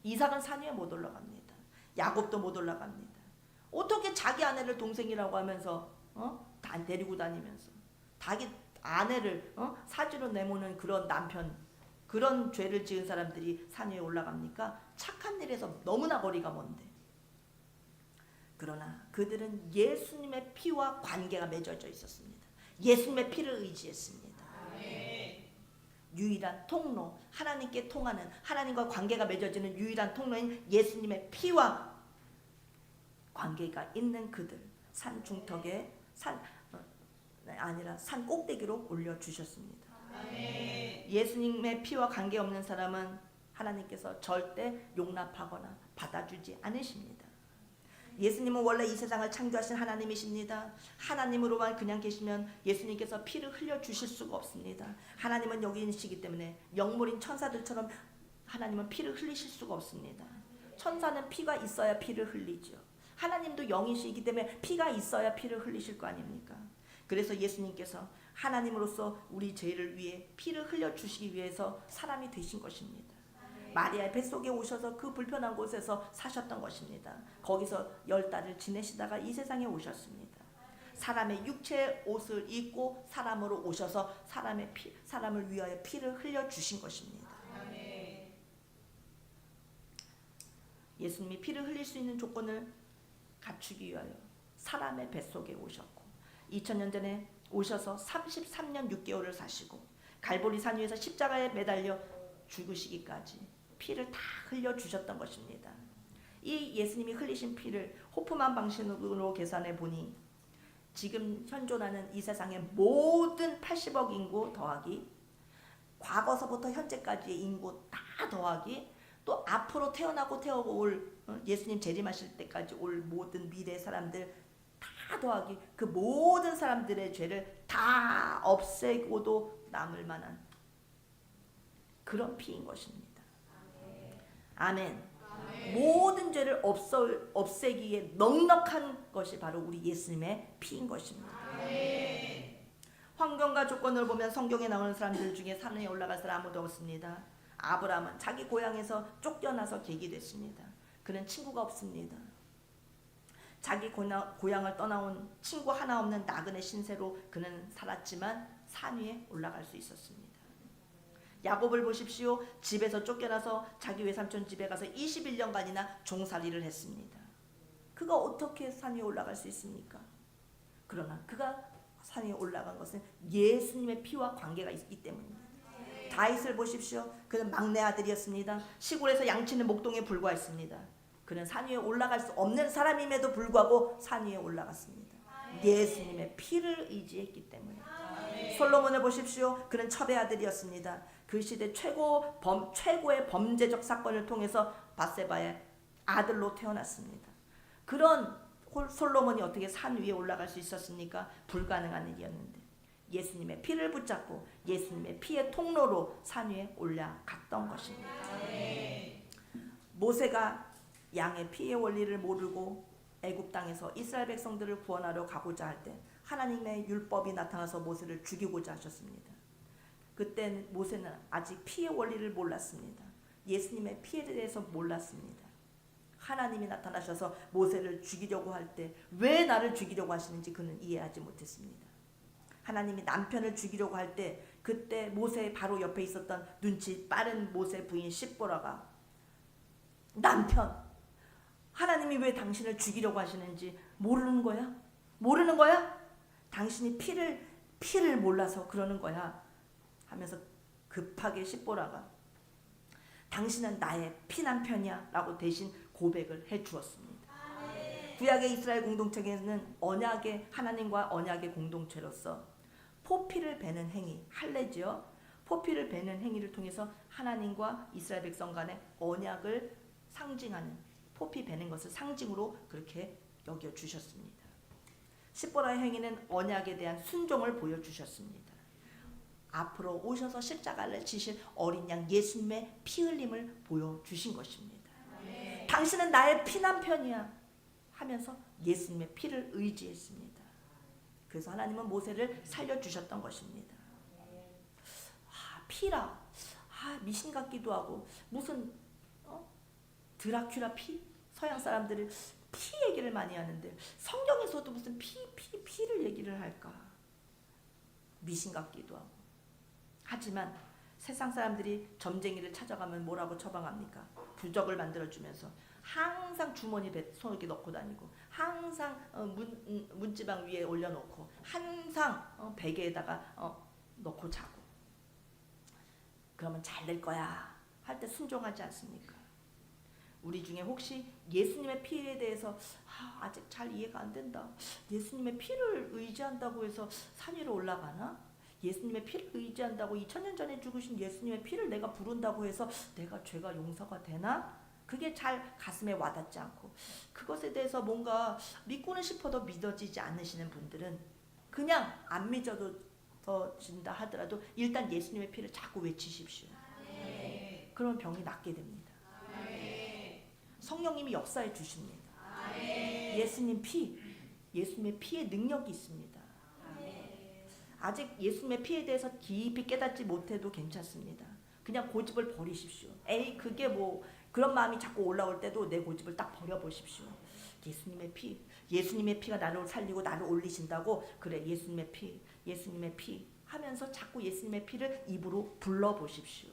Speaker 1: 이삭은 산 위에 못 올라갑니다. 야곱도 못 올라갑니다. 어떻게 자기 아내를 동생이라고 하면서 다 데리고 다니면서 자기 아내를 사지로 내모는 그런 남편, 그런 죄를 지은 사람들이 산 위에 올라갑니까? 착한 일에서 너무나 거리가 먼데. 그러나 그들은 예수님의 피와 관계가 맺어져 있었습니다. 예수님의 피를 의지했습니다. 유일한 통로, 하나님께 통하는, 하나님과 관계가 맺어지는 유일한 통로인 예수님의 피와 관계가 있는 그들, 산 중턱에 산 꼭대기로 올려주셨습니다. 예수님의 피와 관계없는 사람은 하나님께서 절대 용납하거나 받아주지 않으십니다. 예수님은 원래 이 세상을 창조하신 하나님이십니다. 하나님으로만 그냥 계시면 예수님께서 피를 흘려주실 수가 없습니다. 하나님은 여기이시기 때문에 영물인 천사들처럼 하나님은 피를 흘리실 수가 없습니다. 천사는 피가 있어야 피를 흘리죠. 하나님도 영이시기 때문에 피가 있어야 피를 흘리실 거 아닙니까? 그래서 예수님께서 하나님으로서 우리 죄를 위해 피를 흘려주시기 위해서 사람이 되신 것입니다. 마리아의 뱃속에 오셔서 그 불편한 곳에서 사셨던 것입니다. 거기서 10달을 지내시다가 이 세상에 오셨습니다. 사람의 육체의 옷을 입고 사람으로 오셔서 사람을 위하여 피를 흘려주신 것입니다. 예수님이 피를 흘릴 수 있는 조건을 갖추기 위하여 사람의 뱃속에 오셨고 2000년 전에 오셔서 33년 6개월을 사시고 갈보리 산 위에서 십자가에 매달려 죽으시기까지 피를 다 흘려주셨던 것입니다. 이 예수님이 흘리신 피를 호프만 방식으로 계산해 보니 지금 현존하는 이 세상의 모든 80억 인구 더하기, 과거서부터 현재까지의 인구 다 더하기, 또 앞으로 태어나고 태어올 예수님 재림하실 때까지 올 모든 미래 사람들 다 더하기, 그 모든 사람들의 죄를 다 없애고도 남을 만한 그런 피인 것입니다. 아멘. 모든 죄를 없애기에 넉넉한 것이 바로 우리 예수님의 피인 것입니다. 환경과 조건을 보면 성경에 나오는 사람들 중에 산에 올라갈 사람 아무도 없습니다. 아브라함은 자기 고향에서 쫓겨나서 계기됐습니다. 그는 친구가 없습니다. 자기 고향을 떠나온 친구 하나 없는 나그네 신세로 그는 살았지만 산 위에 올라갈 수 있었습니다. 야곱을 보십시오. 집에서 쫓겨나서 자기 외삼촌 집에 가서 21년간이나 종살이를 했습니다. 그가 어떻게 산 위에 올라갈 수 있습니까? 그러나 그가 산 위에 올라간 것은 예수님의 피와 관계가 있기 때문입니다. 다윗을 보십시오. 그는 막내 아들이었습니다. 시골에서 양치는 목동에 불과했습니다. 그는 산 위에 올라갈 수 없는 사람임에도 불구하고 산 위에 올라갔습니다. 예수님의 피를 의지했기 때문에. 솔로몬을 보십시오. 그는 첩의 아들이었습니다. 그 시대 최고의 범죄적 사건을 통해서 밧세바의 아들로 태어났습니다. 그런 솔로몬이 어떻게 산 위에 올라갈 수 있었습니까? 불가능한 일이었는데 예수님의 피를 붙잡고 예수님의 피의 통로로 산 위에 올라갔던 것입니다. 모세가 양의 피의 원리를 모르고 애굽 땅에서 이스라엘 백성들을 구원하려 가고자 할 때 하나님의 율법이 나타나서 모세를 죽이고자 하셨습니다. 그때 모세는 아직 피의 원리를 몰랐습니다. 예수님의 피에 대해서 몰랐습니다. 하나님이 나타나셔서 모세를 죽이려고 할 때 왜 나를 죽이려고 하시는지 그는 이해하지 못했습니다. 하나님이 남편을 죽이려고 할 때 그때 모세 바로 옆에 있었던 눈치 빠른 모세 부인 십보라가 남편, 하나님이 왜 당신을 죽이려고 하시는지 모르는 거야? 모르는 거야? 당신이 피를 몰라서 그러는 거야 하면서 급하게 십보라가 당신은 나의 피남편이야 라고 대신 고백을 해 주었습니다. 구약의 이스라엘 공동체에는 언약의 하나님과 언약의 공동체로서 포피를 베는 행위, 할례지요. 포피를 베는 행위를 통해서 하나님과 이스라엘 백성 간의 언약을 상징하는 포피 베는 것을 상징으로 그렇게 여겨 주셨습니다. 십보라의 행위는 언약에 대한 순종을 보여주셨습니다. 앞으로 오셔서 십자가를 지실 어린 양 예수님의 피 흘림을 보여주신 것입니다. 당신은 나의 피남편이야 하면서 예수님의 피를 의지했습니다. 그래서 하나님은 모세를 살려주셨던 것입니다. 피라, 미신 같기도 하고 무슨 드라큘라 피? 서양 사람들은 피 얘기를 많이 하는데 성경에서도 무슨 피를 얘기를 할까? 미신 같기도 하고. 하지만 세상 사람들이 점쟁이를 찾아가면 뭐라고 처방합니까? 부적을 만들어주면서 항상 주머니 속에 넣고 다니고 항상 문지방 위에 올려놓고 항상 베개에다가 넣고 자고 그러면 잘 될 거야 할 때 순종하지 않습니까? 우리 중에 혹시 예수님의 피에 대해서 아직 잘 이해가 안 된다. 예수님의 피를 의지한다고 해서 산 위로 올라가나? 예수님의 피를 의지한다고 2000년 전에 죽으신 예수님의 피를 내가 부른다고 해서 내가 죄가 용서가 되나? 그게 잘 가슴에 와닿지 않고 그것에 대해서 뭔가 믿고는 싶어도 믿어지지 않으시는 분들은 그냥 안 믿어진다 하더라도 일단 예수님의 피를 자꾸 외치십시오. 그러면 병이 낫게 됩니다. 성령님이 역사해 주십니다. 예수님의 피에 능력이 있습니다. 아직 예수님의 피에 대해서 깊이 깨닫지 못해도 괜찮습니다. 그냥 고집을 버리십시오. 에이 그게 뭐 그런 마음이 자꾸 올라올 때도 내 고집을 딱 버려보십시오. 예수님의 피가 나를 살리고 나를 올리신다고 그래 예수님의 피 하면서 자꾸 예수님의 피를 입으로 불러보십시오.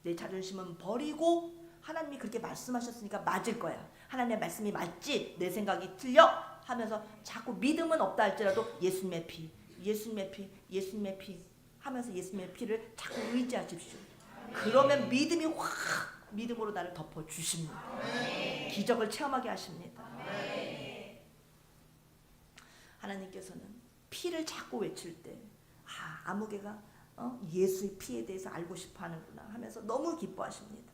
Speaker 1: 내 자존심은 버리고 하나님이 그렇게 말씀하셨으니까 맞을 거야. 하나님의 말씀이 맞지 내 생각이 틀려 하면서 자꾸 믿음은 없다 할지라도 예수님의 피 하면서 예수님의 피를 자꾸 의지하십시오. 그러면 믿음이 확 믿음으로 나를 덮어주십니다. 기적을 체험하게 하십니다. 하나님께서는 피를 자꾸 외칠 때 아무개가 예수의 피에 대해서 알고 싶어 하는구나 하면서 너무 기뻐하십니다.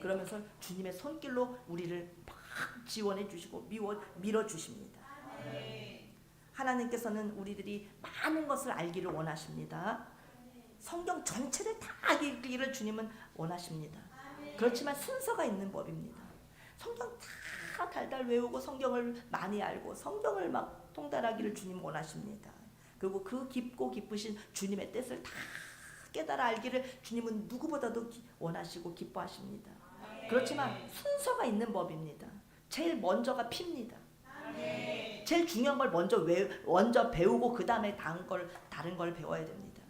Speaker 1: 그러면서 주님의 손길로 우리를 막 지원해 주시고 밀어주십니다. 하나님께서는 우리들이 많은 것을 알기를 원하십니다. 성경 전체를 다 읽기를 주님은 원하십니다. 그렇지만 순서가 있는 법입니다. 성경 다 달달 외우고 성경을 많이 알고 성경을 막 통달하기를 주님 원하십니다. 그리고 그 깊고 깊으신 주님의 뜻을 다 깨달아 알기를 주님은 누구보다도 원하시고 기뻐하십니다. 그렇지만 순서가 있는 법입니다. 제일 먼저가 피입니다. 제일 중요한 걸 먼저 배우고 그 다음에 다른 걸 배워야 됩니다.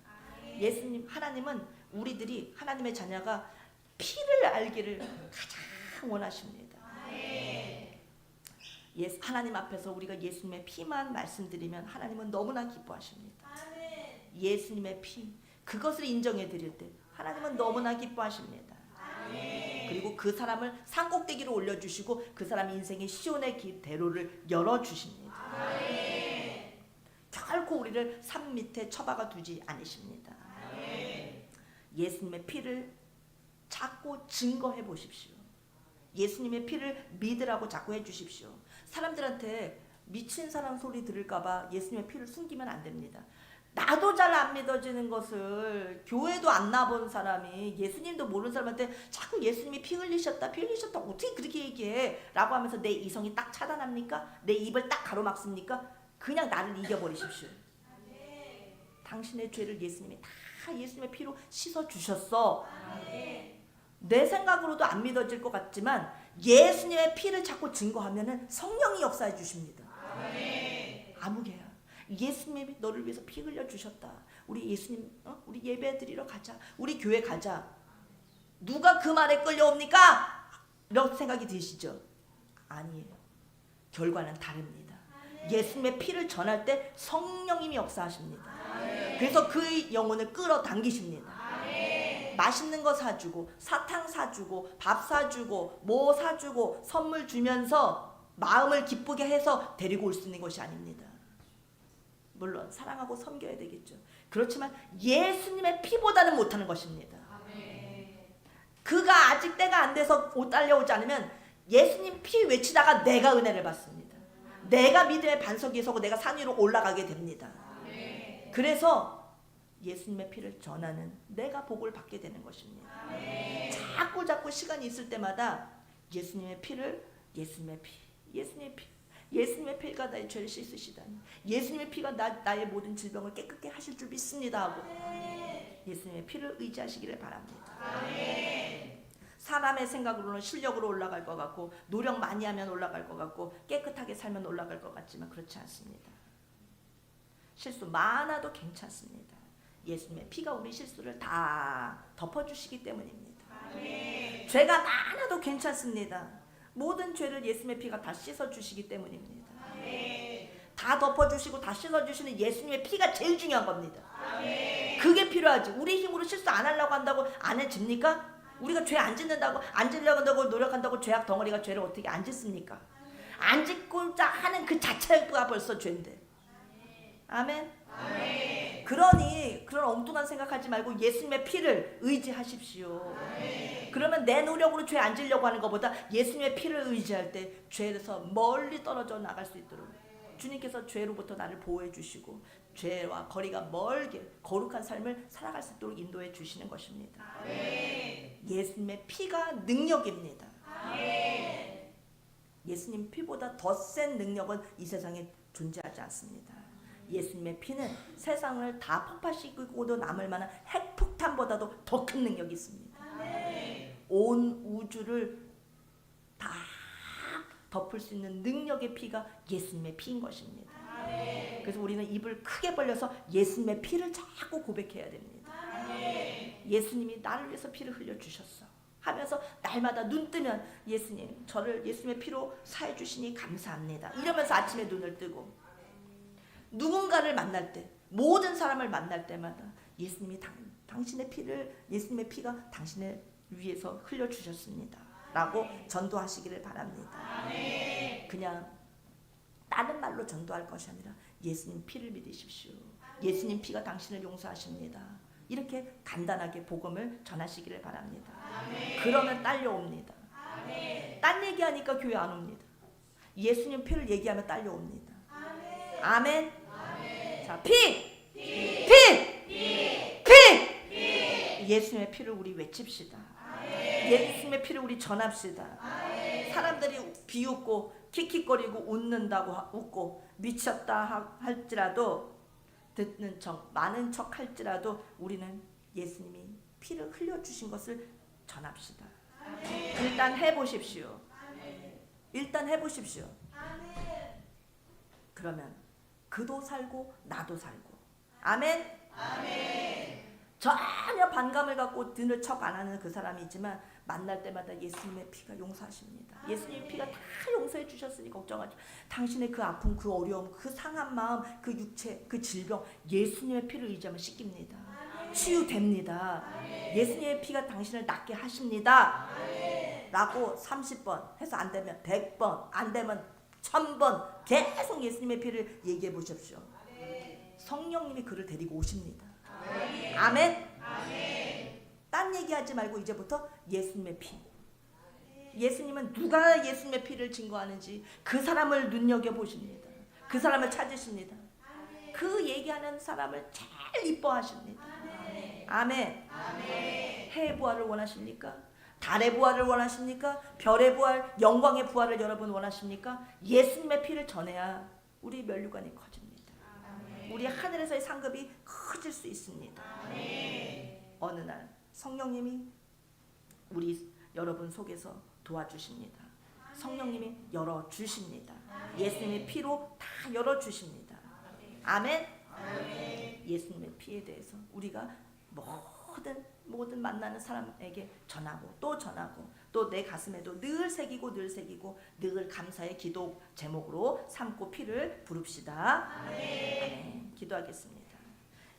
Speaker 1: 하나님은 우리들이 하나님의 자녀가 피를 알기를 가장 원하십니다. 하나님 앞에서 우리가 예수님의 피만 말씀드리면 하나님은 너무나 기뻐하십니다. 예수님의 피 그것을 인정해 드릴 때 하나님은 너무나 기뻐하십니다. 그리고 그 사람을 산꼭대기로 올려주시고 그 사람 인생의 시온의 대로를 열어주십니다. 결코 우리를 산 밑에 처박아 두지 않으십니다. 예수님의 피를 자꾸 증거해 보십시오. 예수님의 피를 믿으라고 자꾸 해주십시오. 사람들한테 미친 사람 소리 들을까봐 예수님의 피를 숨기면 안 됩니다. 나도 잘 안 믿어지는 것을 교회도 안 나본 사람이 예수님도 모르는 사람한테 자꾸 예수님이 피 흘리셨다 어떻게 그렇게 얘기해 라고 하면서 내 이성이 딱 차단합니까? 내 입을 딱 가로막습니까? 그냥 나를 이겨버리십시오. 당신의 죄를 예수님이 다 예수님의 피로 씻어주셨어. 내 생각으로도 안 믿어질 것 같지만 예수님의 피를 자꾸 증거하면 성령이 역사해 주십니다. 아무개야. 예수님이 너를 위해서 피 흘려 주셨다. 우리 예수님, 우리 예배 드리러 가자. 우리 교회 가자. 누가 그 말에 끌려옵니까? 이런 생각이 드시죠? 아니에요. 결과는 다릅니다. 예수님의 피를 전할 때 성령님이 역사하십니다. 그래서 그 영혼을 끌어당기십니다. 맛있는 거 사주고 사탕 사주고 밥 사주고 뭐 사주고 선물 주면서 마음을 기쁘게 해서 데리고 올 수 있는 것이 아닙니다. 물론 사랑하고 섬겨야 되겠죠. 그렇지만 예수님의 피보다는 못하는 것입니다. 그가 아직 때가 안 돼서 딸려오지 않으면 예수님 피 외치다가 내가 은혜를 받습니다. 내가 믿음의 반석 위에 서고 내가 산 위로 올라가게 됩니다. 그래서 예수님의 피를 전하는 내가 복을 받게 되는 것입니다. 자꾸 시간이 있을 때마다 예수님의 피를 예수님의 피가 나의 죄를 씻으시다니 예수님의 피가 나의 모든 질병을 깨끗게 하실 줄 믿습니다 하고 예수님의 피를 의지하시기를 바랍니다. 사람의 생각으로는 실력으로 올라갈 것 같고 노력 많이 하면 올라갈 것 같고 깨끗하게 살면 올라갈 것 같지만 그렇지 않습니다. 실수 많아도 괜찮습니다. 예수님의 피가 우리 실수를 다 덮어주시기 때문입니다. 죄가 많아도 괜찮습니다. 모든 죄를 예수님의 피가 다 씻어주시기 때문입니다. 다 덮어주시고 다 씻어주시는 예수님의 피가 제일 중요한 겁니다. 그게 필요하지. 우리 힘으로 실수 안 하려고 한다고 안 해집니까? 우리가 죄 안 짓는다고 안 짓려고 한다고 노력한다고 죄악 덩어리가 죄를 어떻게 안 짓습니까? 안 짓고자 하는 그 자체가 벌써 죄인데. 아멘. 그러니 그런 엉뚱한 생각하지 말고 예수님의 피를 의지하십시오. 그러면 내 노력으로 죄 안 지려고 하는 것보다 예수님의 피를 의지할 때 죄에서 멀리 떨어져 나갈 수 있도록 주님께서 죄로부터 나를 보호해 주시고 죄와 거리가 멀게 거룩한 삶을 살아갈 수 있도록 인도해 주시는 것입니다. 예수님의 피가 능력입니다. 예수님 피보다 더 센 능력은 이 세상에 존재하지 않습니다. 예수님의 피는 세상을 다 폭파시키고도 남을 만한 핵폭탄보다도 더 큰 능력이 있습니다. 온 우주를 다 덮을 수 있는 능력의 피가 예수님의 피인 것입니다. 그래서 우리는 입을 크게 벌려서 예수님의 피를 자꾸 고백해야 됩니다. 예수님이 나를 위해서 피를 흘려주셨어 하면서 날마다 눈 뜨면 예수님 저를 예수님의 피로 사해 주시니 감사합니다 이러면서 아침에 눈을 뜨고 누군가를 만날 때 모든 사람을 만날 때마다 예수님이 당신의 피를 예수님의 피가 당신을 위해서 흘려주셨습니다 라고 전도하시기를 바랍니다. 그냥 다른 말로 전도할 것이 아니라 예수님 피를 믿으십시오. 예수님 피가 당신을 용서하십니다. 이렇게 간단하게 복음을 전하시기를 바랍니다. 그러면 딸려옵니다. 딴 얘기하니까 교회 안 옵니다. 예수님 피를 얘기하면 딸려옵니다. 아멘. 자, 피! 예수님의 피를 우리 외칩시다. 예수님의 피를 우리 전합시다. 사람들이 비웃고 킥킥거리고 웃는다고 웃고 미쳤다 할지라도 듣는 척 많은 척 할지라도 우리는 예수님이 피를 흘려주신 것을 전합시다. 일단 해보십시오. 일단 해보십시오. 그러면 그도 살고 나도 살고. 아멘. 전혀 반감을 갖고 드는 척 안 하는 그 사람이 있지만 만날 때마다 예수님의 피가 용서하십니다. 예수님의 피가 다 용서해 주셨으니 걱정하지. 당신의 그 아픔, 그 어려움, 그 상한 마음, 그 육체, 그 질병 예수님의 피를 의지하면 씻깁니다. 치유됩니다. 예수님의 피가 당신을 낫게 하십니다. 라고 30번 해서 안 되면 100번 안 되면 1000번 계속 예수님의 피를 얘기해 보십시오. 성령님이 그를 데리고 오십니다. 아멘. 딴 얘기하지 말고 이제부터 예수님의 피. 예수님은 누가 예수님의 피를 증거하는지 그 사람을 눈여겨보십니다. 그 사람을 찾으십니다. 그 얘기하는 사람을 제일 이뻐하십니다. 아멘. 해의 부활을 원하십니까? 달의 부활을 원하십니까? 별의 부활, 영광의 부활을 여러분 원하십니까? 예수님의 피를 전해야 우리 면류관이 커집니다. 우리 하늘에서의 상급이 커질 수 있습니다. 어느 날 성령님이 우리 여러분 속에서 도와주십니다. 성령님이 열어주십니다. 예수님의 피로 다 열어주십니다. 아멘. 예수님의 피에 대해서 우리가 모든 만나는 사람에게 전하고 또 전하고 또 내 가슴에도 늘 새기고 늘 감사의 기도 제목으로 삼고 피를 부릅시다. 아멘. 기도하겠습니다.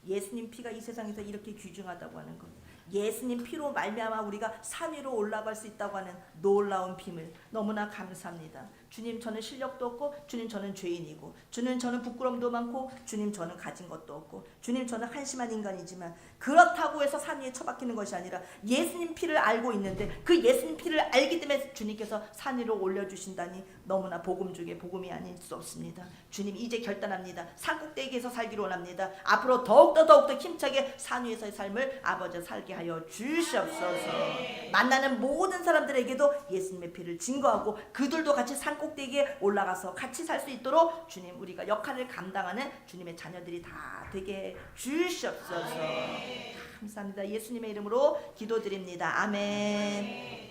Speaker 1: 예수님 피가 이 세상에서 이렇게 귀중하다고 하는 것, 예수님 피로 말미암아 우리가 산 위로 올라갈 수 있다고 하는 놀라운 비밀 너무나 감사합니다. 주님, 저는 실력도 없고, 주님, 저는 죄인이고, 주님, 저는 부끄럼도 많고, 주님, 저는 가진 것도 없고, 주님, 저는 한심한 인간이지만 그렇다고 해서 산 위에 처박히는 것이 아니라 예수님 피를 알고 있는데 그 예수님 피를 알기 때문에 주님께서 산 위로 올려주신다니 너무나 복음 중에 복음이 아닐 수 없습니다. 주님, 이제 결단합니다. 산꼭대기에서 살기로 원합니다. 앞으로 더욱더 힘차게 산 위에서의 삶을 아버지 살게 하여 주시옵소서. 만나는 모든 사람들에게도 예수님의 피를 증거하고 그들도 같이 산 꼭대기에 올라가서 같이 살 수 있도록 주님, 우리가 역할을 감당하는 주님의 자녀들이 다 되게 주시옵소서. 감사합니다. 예수님의 이름으로 기도드립니다. 아멘.